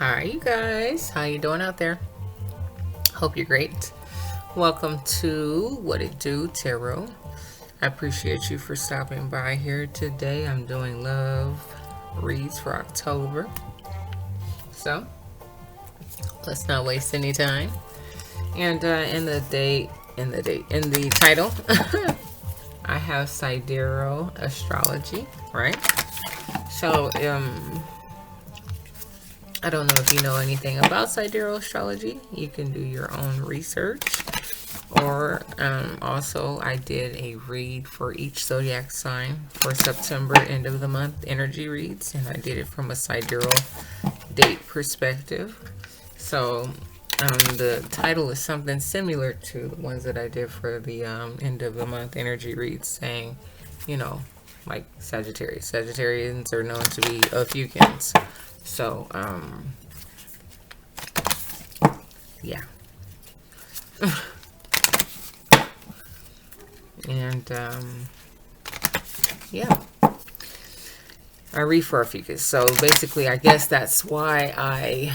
Hi you guys, how you doing out there? Hope you're great. Welcome to What It Do Tarot. I appreciate you for stopping by here today. I'm doing love reads for October, so let's not waste any time. And in the title I have Sidereal Astrology, right? So I don't know if you know anything about Sidereal Astrology. You can do your own research. Or also I did a read for each zodiac sign for September, end of the month energy reads. And I did it from a sidereal date perspective. So the title is something similar to the ones that I did for the end of the month energy reads, saying, you know, like Sagittarius. Sagittarians are known to be Fucans. So, yeah. And, yeah. I read for a Fucus. So, basically, I guess that's why I,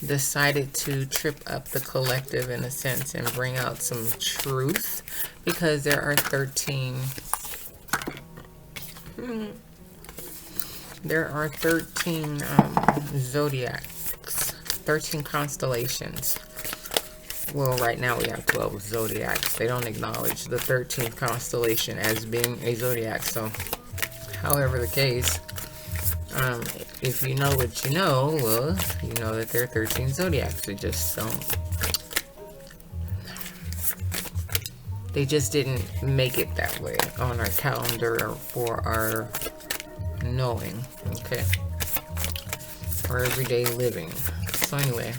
decided to trip up the collective in a sense and bring out some truth, because there are 13 zodiacs, 13 constellations. Well, right now we have 12 zodiacs. They don't acknowledge the 13th constellation as being a zodiac. So, however the case, if you know what you know, well, you know that there are 13 zodiacs. They just didn't make it that way on our calendar for our knowing, okay, or everyday living. So anyway,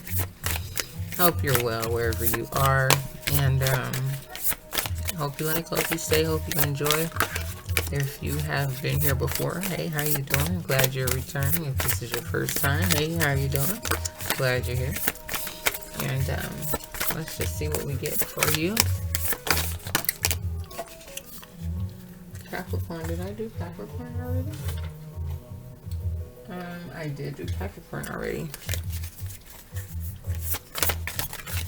hope you're well wherever you are, and hope you like, hope you stay, hope you enjoy. If you have been here before, hey, how you doing? Glad you're returning. If this is your first time, hey, how you doing? Glad you're here. And let's just see what we get for you. Capricorn, did I do Capricorn already? I did do Capricorn already,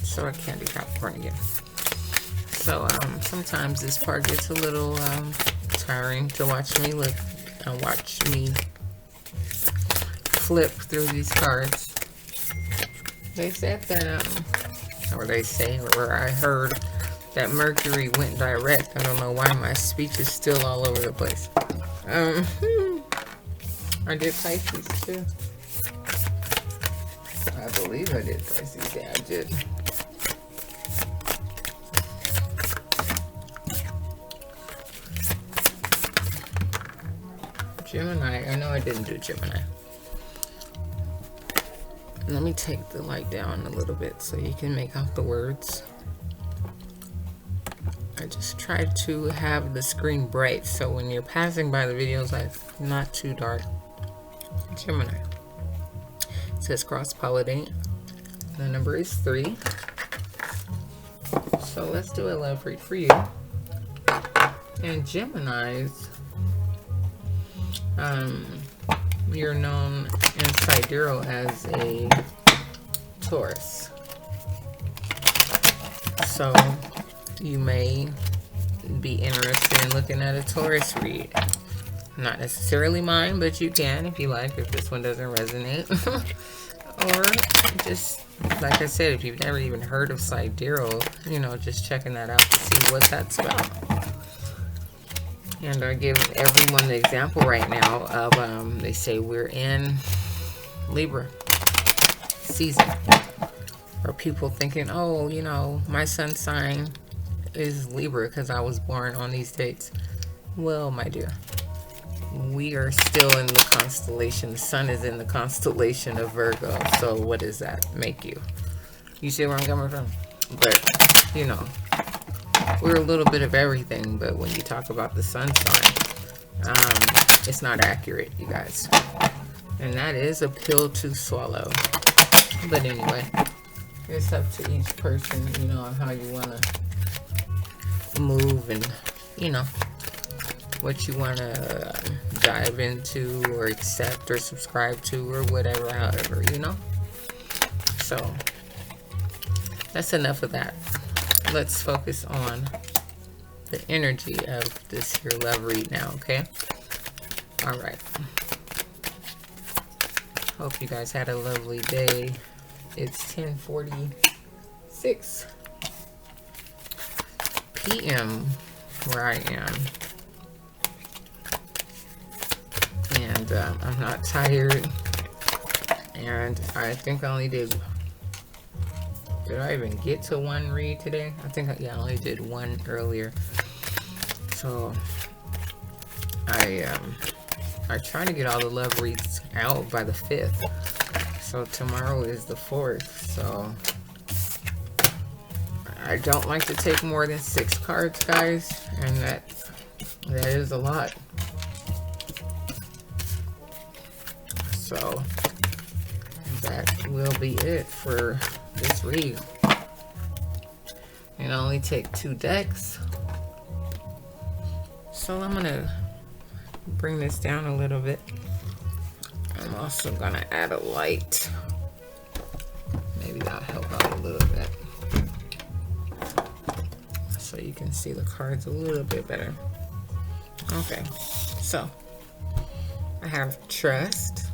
so I can't do Capricorn again. So sometimes this part gets a little tiring to watch me watch me flip through these cards. They said that or I heard that Mercury went direct. I don't know why my speech is still all over the place. I did Pisces too. I believe I did Pisces. Yeah, I did. Gemini. I know I didn't do Gemini. Let me take the light down a little bit so you can make out the words. I just try to have the screen bright so when you're passing by the videos, like, not too dark. Gemini. It says cross-pollinate. The number is 3. So let's do a love read for you. And Geminis, you're known in Sidereal as a Taurus. So you may be interested in looking at a Taurus read. Not necessarily mine, but you can if you like, if this one doesn't resonate. Or just, like I said, if you've never even heard of Sidereal, you know, just checking that out to see what that's about. And I give everyone the example right now of, they say we're in Libra season. Or people thinking, oh, you know, my sun sign is Libra because I was born on these dates. Well, my dear, we are still in the constellation. The sun is in the constellation of Virgo. So what does that make you? You see where I'm coming from? But, you know, we're a little bit of everything. But when you talk about the sun sign, it's not accurate, you guys. And that is a pill to swallow. But anyway, it's up to each person, you know, on how you want to move and, you know, what you want to dive into or accept or subscribe to or whatever, however, you know. So that's enough of that. Let's focus on the energy of this here love read now, okay? All right. Hope you guys had a lovely day. It's 10:46 p.m. where I am. And I'm not tired. And I think I only did I even get to one read today? I think, yeah, I only did one earlier. So I try to get all the love reads out by the 5th. So tomorrow is the 4th. So I don't like to take more than 6 cards, guys, and that is a lot. So that will be it for this read. And I only take 2 decks. So I'm gonna bring this down a little bit. I'm also gonna add a light. Maybe that'll help out a little bit, so you can see the cards a little bit better. Okay, so I have trust.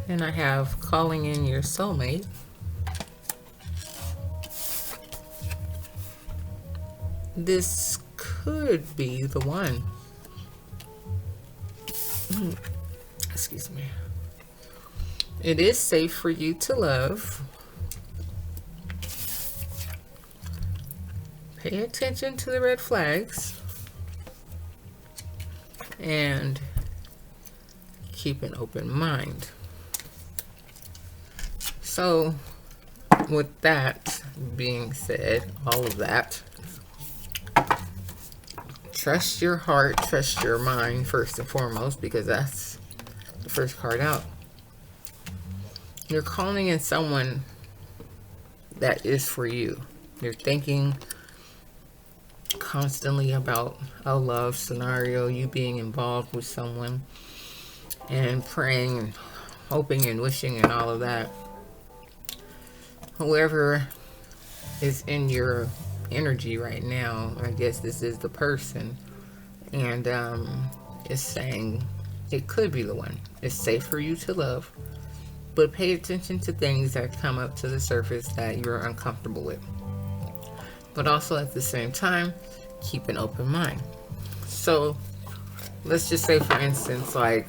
And I have calling in your soulmate. This could be the one. Excuse me. It is safe for you to love. Pay attention to the red flags. And keep an open mind. So, with that being said, all of that, trust your heart, trust your mind first and foremost, because that's the first card out. You're calling in someone that is for you. You're thinking constantly about a love scenario, you being involved with someone, and praying and hoping and wishing and all of that. Whoever is in your energy right now, I guess this is the person, and it's saying it could be the one. It's safe for you to love, but pay attention to things that come up to the surface that you're uncomfortable with. But also at the same time, keep an open mind. So let's just say, for instance, like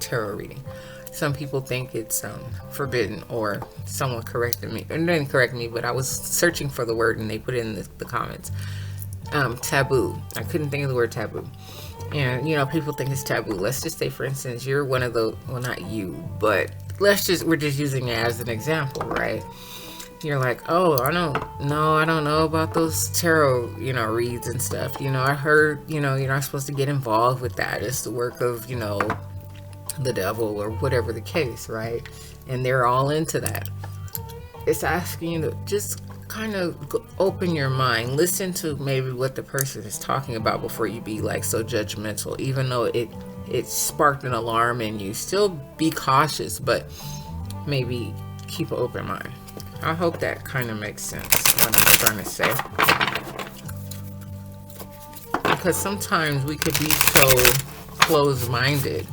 tarot reading. Some people think it's forbidden, or someone corrected me, and didn't correct me, but I was searching for the word and they put it in the comments. Taboo. I couldn't think of the word taboo. And you know, people think it's taboo. Let's just say, for instance, you're one of the, well, not you, but we're just using it as an example, right? You're like, oh, I don't know about those tarot, reads and stuff. I heard, you're not supposed to get involved with that. It's the work of, the devil or whatever the case, right? And they're all into that. It's asking you to just kind of open your mind, listen to maybe what the person is talking about before you be like so judgmental, even though it sparked an alarm in you. Still be cautious, but maybe keep an open mind. I hope that kind of makes sense, what I'm trying to say. Because sometimes we could be so closed-minded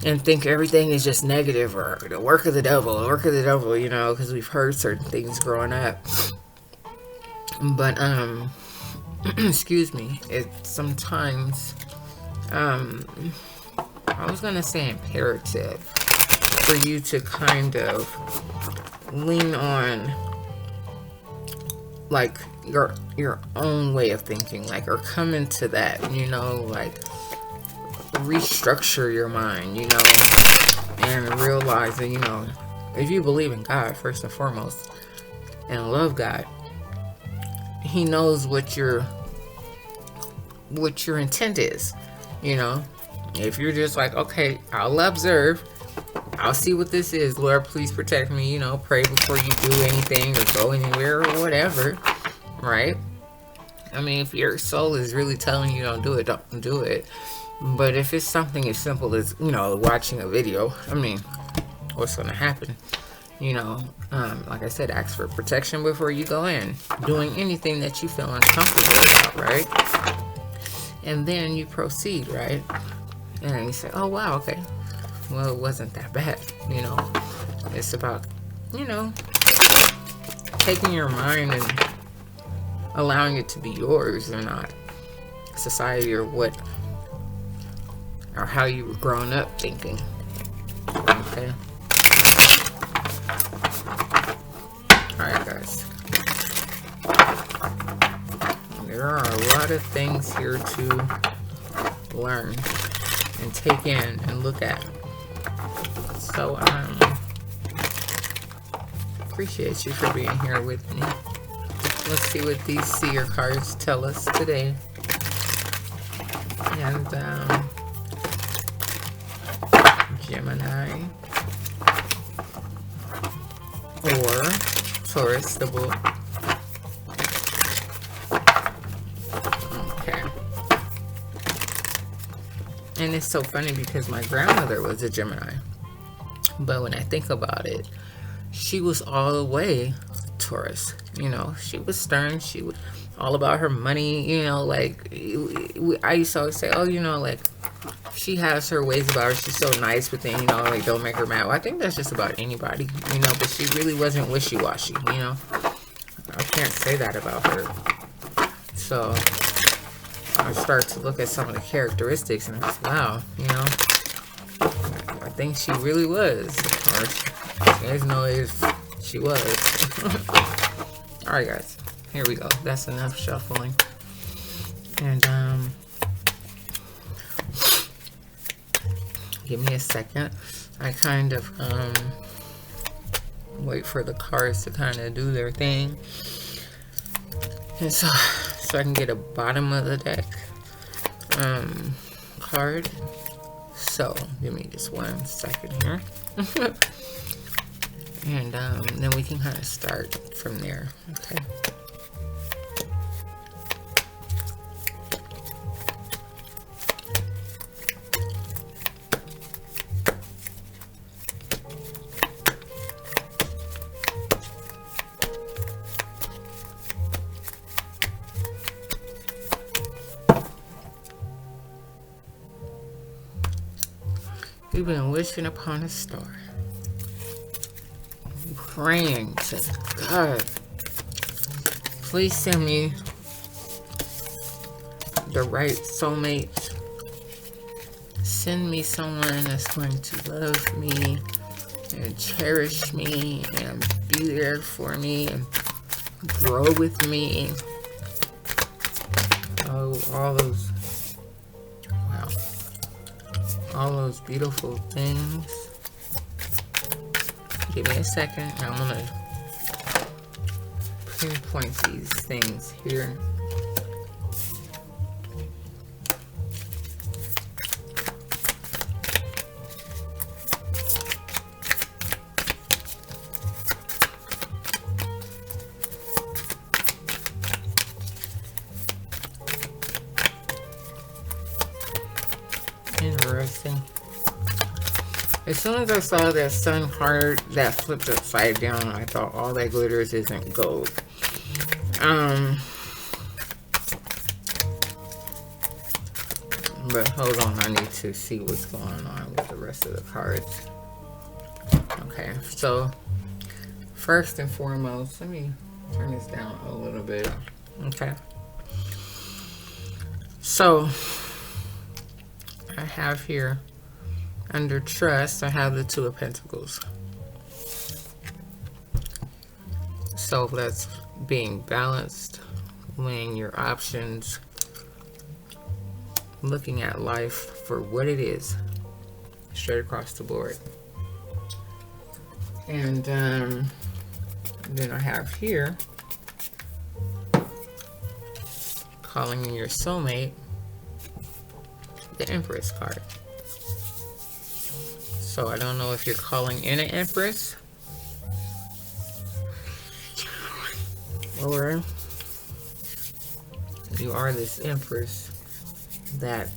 and think everything is just negative, or the work of the devil, because we've heard certain things growing up. But, excuse me, it's sometimes, I was going to say imperative for you to kind of lean on, like, your own way of thinking, like, or come into that, like, restructure your mind, and realize that, if you believe in God first and foremost and love God, He knows what your intent is. If you're just like, okay, I'll observe, I'll see what this is. Lord, please protect me. You know, pray before you do anything or go anywhere or whatever, right? I mean, if your soul is really telling you don't do it, don't do it. But if it's something as simple as, you know, watching a video, I mean, what's going to happen? You know, like I said, ask for protection before you go in. Doing anything that you feel uncomfortable about, right? And then you proceed, right? And you say, oh, wow, okay. Well, it wasn't that bad, you know. It's about, you know, taking your mind and allowing it to be yours and not society or what, or how you were growing up thinking. Okay. Alright, guys. There are a lot of things here to learn and take in and look at. So, appreciate you for being here with me. Let's see what these seer cards tell us today. And, Gemini or Taurus, the bull. Okay. And it's so funny because my grandmother was a Gemini. But when I think about it, she was all the way Taurus. You know, she was stern. She was all about her money. You know, like, I used to always say, oh, you know, like, she has her ways about her. She's so nice, but then, you know, like, don't make her mad. Well, I think that's just about anybody, you know, but she really wasn't wishy-washy, you know. I can't say that about her. So I start to look at some of the characteristics and I was, wow, you know, I think she really was. Or there's no if she was. Alright, guys, here we go. That's enough shuffling. And give me a second. I kind of wait for the cards to kind of do their thing, and so I can get a bottom of the deck card. So give me just 1 second here. And then we can kind of start from there. Okay. You've been wishing upon a star, praying to God, please send me the right soulmate. Send me someone that's going to love me and cherish me and be there for me and grow with me. Oh, all those, wow. All those beautiful things. Give me a second. I'm gonna pinpoint these things here. Interesting. As soon as I saw that sun card that flipped upside down, I thought all that glitters isn't gold. But hold on, I need to see what's going on with the rest of the cards. Okay, so first and foremost, let me turn this down a little bit. Okay. So I have here under trust, I have the Two of Pentacles. So that's being balanced, weighing your options, looking at life for what it is, straight across the board. And then I have here calling in your soulmate, the Empress card. So I don't know if you're calling in an Empress, or you are this Empress that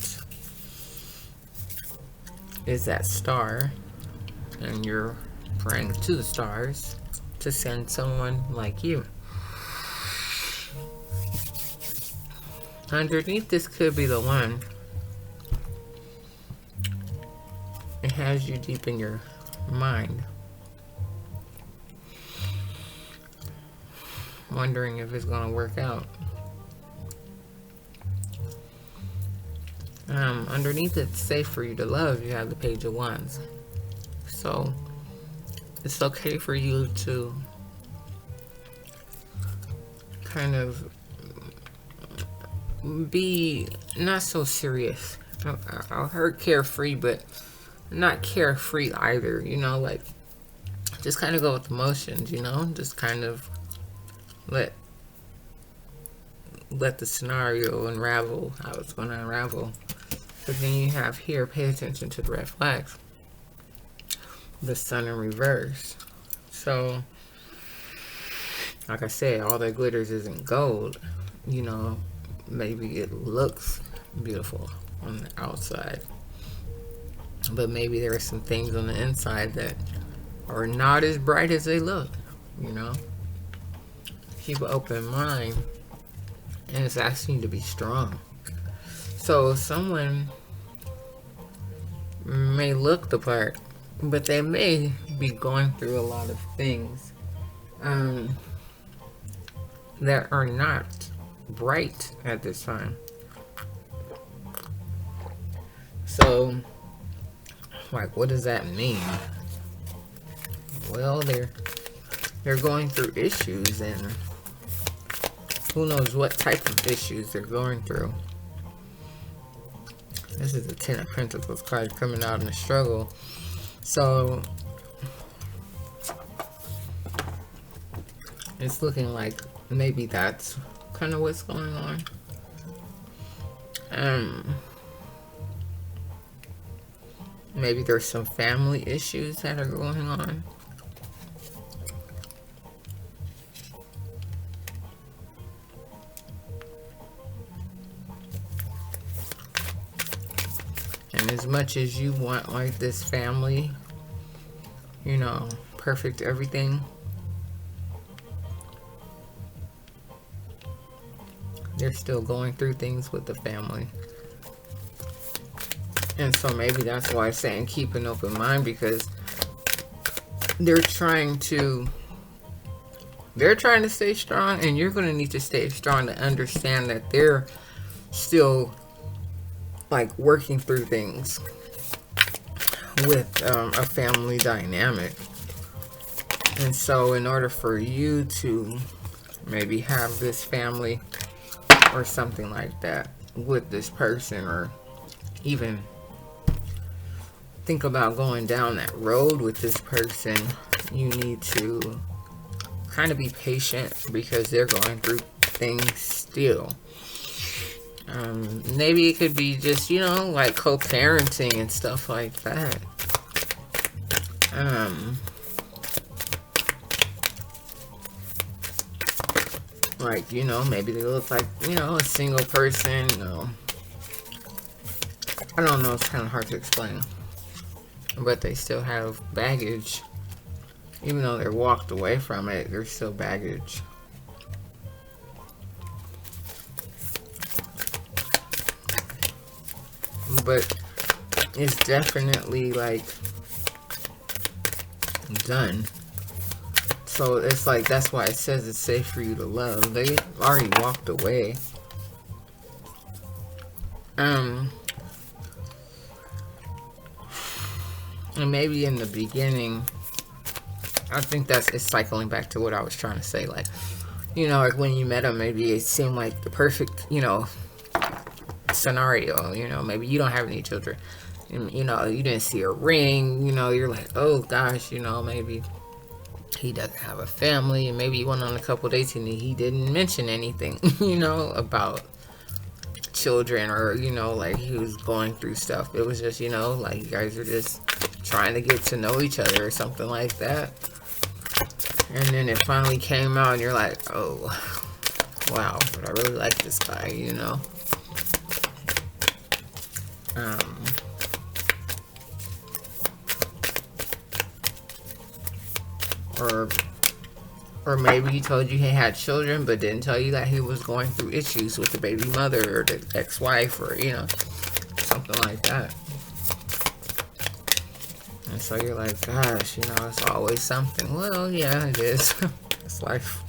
is that star, and you're praying to the stars to send someone like you. Underneath this could be the one. It has you deep in your mind, wondering if it's going to work out. Underneath it's safe for you to love, you have the Page of Wands. So it's okay for you to kind of be not so serious. I heard carefree, but not carefree either, you know, like just kind of go with emotions, you know, just kind of let the scenario unravel how it's going to unravel. But then you have here, pay attention to the red flags, the Sun in reverse. So like I said, all that glitters isn't gold, you know. Maybe it looks beautiful on the outside, but maybe there are some things on the inside that are not as bright as they look, you know. Keep an open mind, and it's asking you to be strong. So someone may look the part, but they may be going through a lot of things that are not bright at this time. So, like, what does that mean? Well, they're going through issues, and who knows what type of issues they're going through. This is the Ten of Pentacles card coming out in the struggle. So it's looking like maybe that's kind of what's going on. Maybe there's some family issues that are going on. And as much as you want like this family, you know, perfect everything, they're still going through things with the family. And so maybe that's why I'm saying keep an open mind, because they're trying to stay strong, and you're going to need to stay strong to understand that they're still like working through things with a family dynamic. And so in order for you to maybe have this family or something like that with this person, or even think about going down that road with this person, you need to kind of be patient, because they're going through things still. Maybe it could be just, you know, like co-parenting and stuff like that. Like, you know, maybe they look like, you know, a single person, you know. I don't know, it's kind of hard to explain. But they still have baggage. Even though they're walked away from it, there's still baggage. But it's definitely like done. So it's like, that's why it says it's safe for you to love. They already walked away. And maybe in the beginning, I think it's cycling back to what I was trying to say. Like, you know, like when you met them, maybe it seemed like the perfect, you know, scenario. You know, maybe you don't have any children, and, you know, you didn't see a ring. You know, you're like, oh gosh, you know, maybe he doesn't have a family. And maybe you went on a couple dates and he didn't mention anything, you know, about children, or, you know, like he was going through stuff. It was just, you know, like you guys are just trying to get to know each other or something like that. And then it finally came out and you're like, oh, wow, but I really like this guy, you know. Or maybe he told you he had children, but didn't tell you that he was going through issues with the baby mother or the ex-wife, or, you know, something like that. And so you're like, gosh, you know, it's always something. Well, yeah, it is. It's life.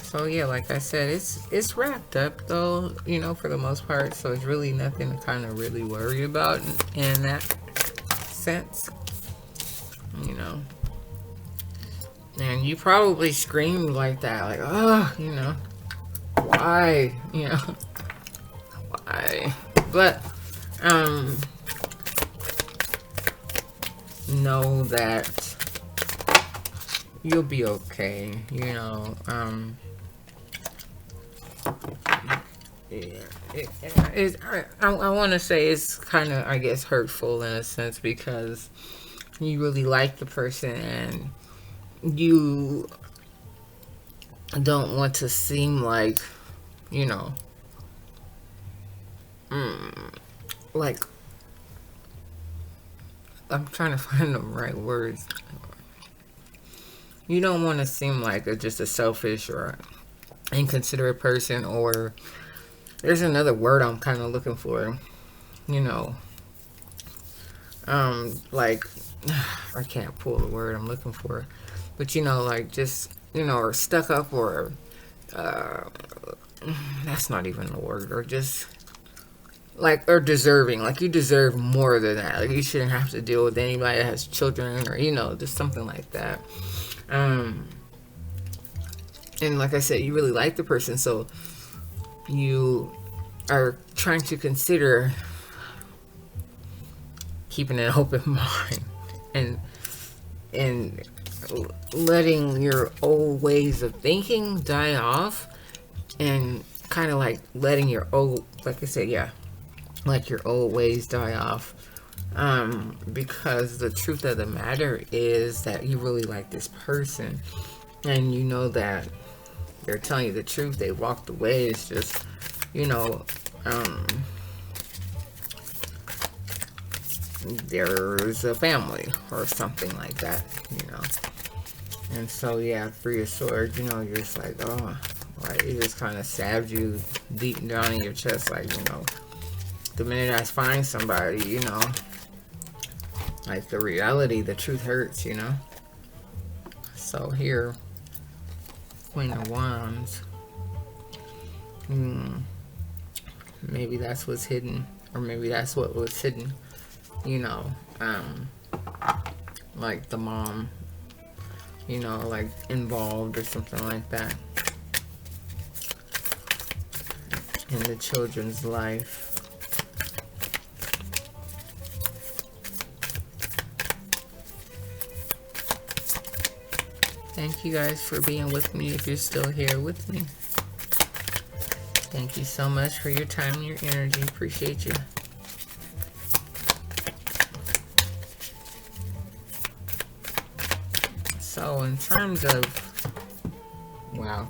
So yeah, like I said, it's wrapped up though, you know, for the most part. So it's really nothing to kind of really worry about in that sense, you know. And you probably screamed like that, like, oh, you know, why, you know, why? But know that you'll be okay, you know. I want to say it's kind of, I guess, hurtful in a sense, because you really like the person and you don't want to seem like, you know, like, I'm trying to find the right words. You don't want to seem like just a selfish or inconsiderate person, or there's another word I'm kind of looking for, you know, like, I can't pull the word I'm looking for, but, you know, like, just, you know, or stuck up, or that's not even the word, or just like, or deserving, like you deserve more than that, like you shouldn't have to deal with anybody that has children, or, you know, just something like that. And like I said, you really like the person, so you are trying to consider keeping an open mind and letting your old ways of thinking die off, and kind of like letting your old, like I said, yeah, like your old ways die off, because the truth of the matter is that you really like this person, and you know that they're telling you the truth. They walked away. It's just, you know, there's a family or something like that, you know. And so, yeah, for your sword, you know, you're just like, oh, like, it just kind of stabs you deep down in your chest, like, you know, the minute I find somebody, you know, like, the reality, the truth hurts, you know. So here, Queen of Wands, maybe that's what's hidden, or maybe that's what was hidden, you know, like the mom, you know, like involved or something like that in the children's life. Thank you guys for being with me, if you're still here with me. Thank you so much for your time and your energy. Appreciate you. So in terms of, wow.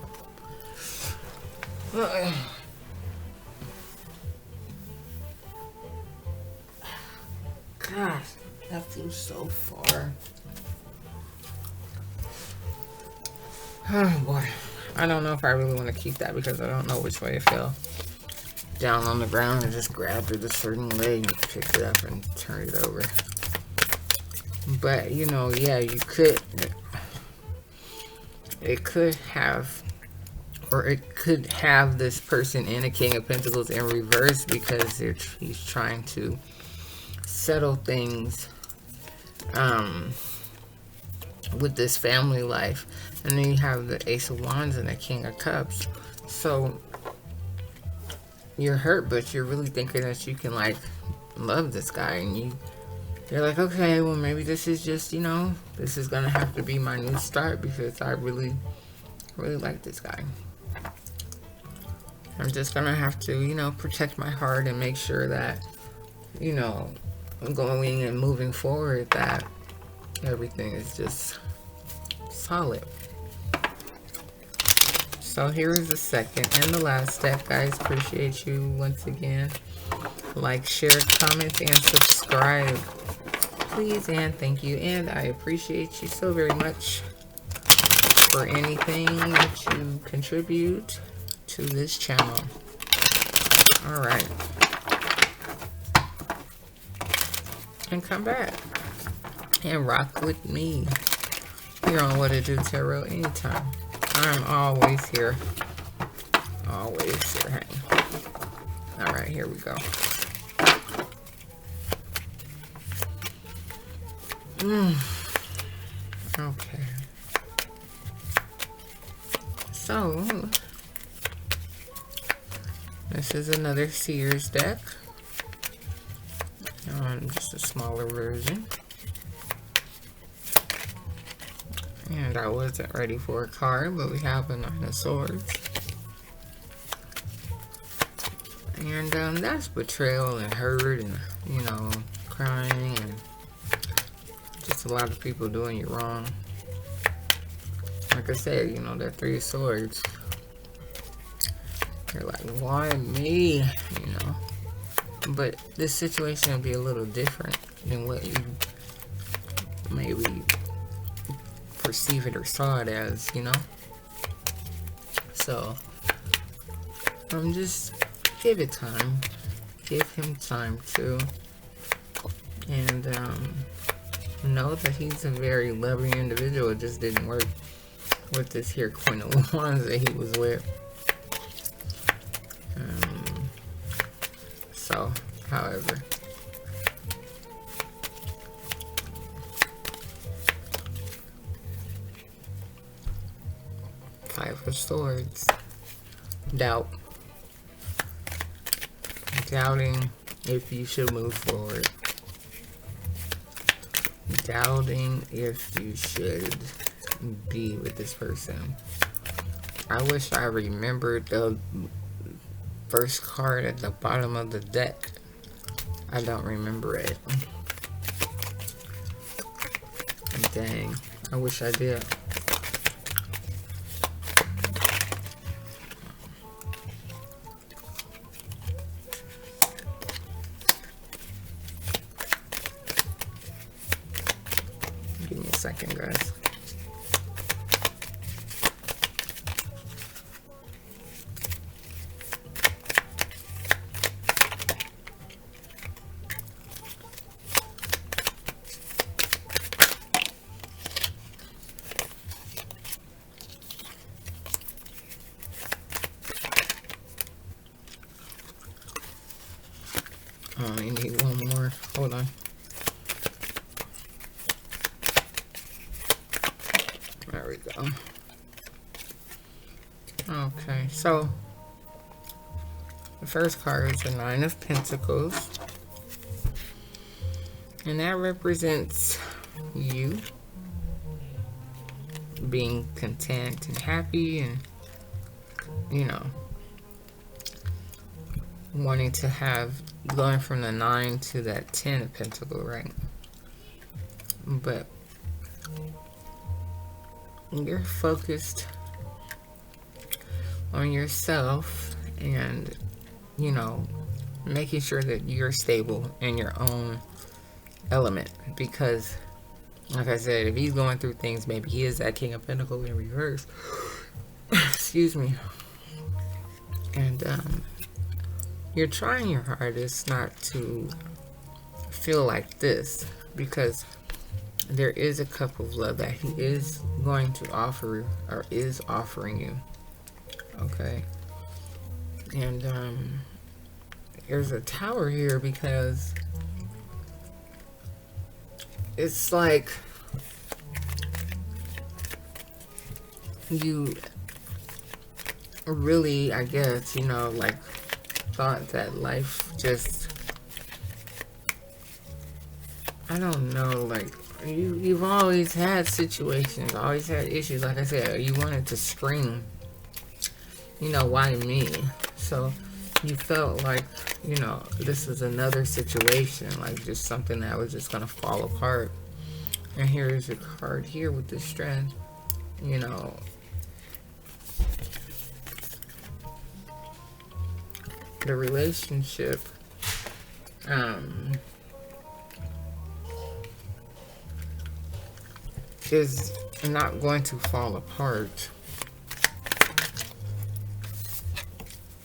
Gosh, that flew so far. Oh boy, I don't know if I really want to keep that, because I don't know which way it fell. Down on the ground and just grabbed it a certain way and picked it up and turned it over. But, you know, yeah, you could, it could have, or it could have this person in a King of Pentacles in reverse, because he's trying to settle things with this family life. And then you have the Ace of Wands and the King of Cups. So you're hurt, but you're really thinking that you can, like, love this guy, and you're like, okay, well, maybe this is just, you know, this is gonna have to be my new start, because I really like this guy. I'm just gonna have to, you know, protect my heart and make sure that, you know, going and moving forward, that everything is just solid. So here is the second and the last deck, guys. Appreciate you once again. Like, share, comment, and subscribe, please, and thank you. And I appreciate you so very much for anything that you contribute to this channel. All right, and come back and rock with me here on What It Do Tarot anytime. I'm always here. Always here, honey. All right, here we go. Okay. So, this is another Seers deck. Just a smaller version. And I wasn't ready for a card, but we have a Nine of Swords. And that's betrayal and hurt and, you know, crying and just a lot of people doing you wrong. Like I said, you know, that Three of Swords. You're like, why me? You know. But this situation will be a little different than what you maybe perceive it or saw it as, you know. So just give it time. Give him time too. And know that he's a very loving individual. It just didn't work with this here Queen of Wands that he was with. So, however, Five of Swords. Doubt. Doubting if you should move forward. Doubting if you should be with this person. I wish I remembered the first card at the bottom of the deck. I don't remember it. Dang, I wish I did. Give me a second, guys. I only need one more. Hold on. There we go. Okay, so the first card is the Nine of Pentacles. And that represents you being content and happy and, you know, wanting to have, going from the 9 to that 10 of Pentacles, right? But you're focused on yourself and, you know, making sure that you're stable in your own element. Because, like I said, if he's going through things, maybe he is that King of Pentacles in reverse. Excuse me. And, you're trying your hardest not to feel like this, because there is a cup of love that he is going to offer, or is offering you. Okay. And there's a Tower here because it's like you really, I guess, you know, like, thought that life just, I don't know, like, you've always had situations, always had issues. Like I said, you wanted to scream, you know, why me? So You felt like, you know, this is another situation, like just something that was just going to fall apart. And here's your card here with the Strength. You know, the relationship is not going to fall apart.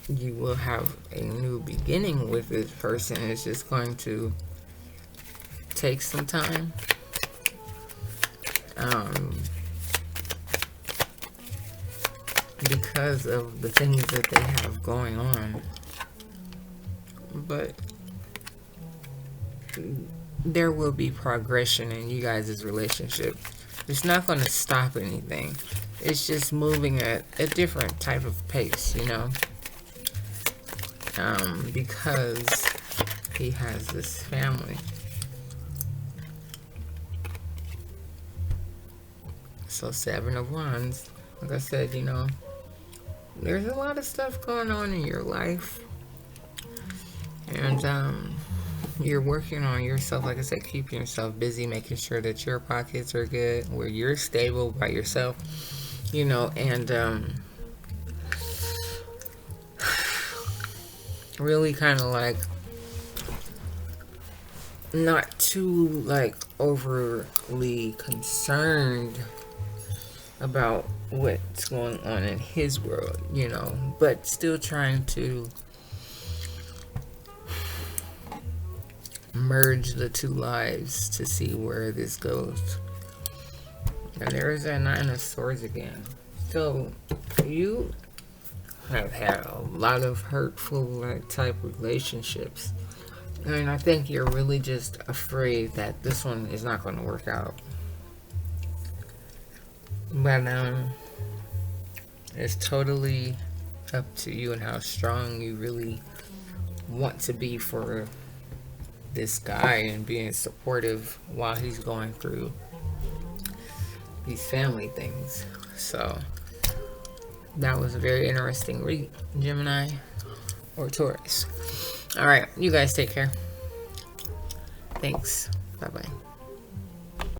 You will have a new beginning with this person. It's just going to take some time. Because of the things that they have going on. But there will be progression in you guys' relationship. It's not going to stop anything. It's just moving at a different type of pace, you know. Because he has this family. So 7 of Wands, like I said, you know, there's a lot of stuff going on in your life. And you're working on yourself, like I said, keeping yourself busy, making sure that your pockets are good, where you're stable by yourself, you know, and really kind of like not too like overly concerned about what's going on in his world, you know, but still trying to merge the two lives to see where this goes. And there's that 9 of Swords again. So you have had a lot of hurtful like type relationships, and I think you're really just afraid that this one is not going to work out. But it's totally up to you and how strong you really want to be for this guy and being supportive while he's going through these family things. So that was a very interesting read, Gemini or Taurus. All right, you guys take care. Thanks. Bye-bye.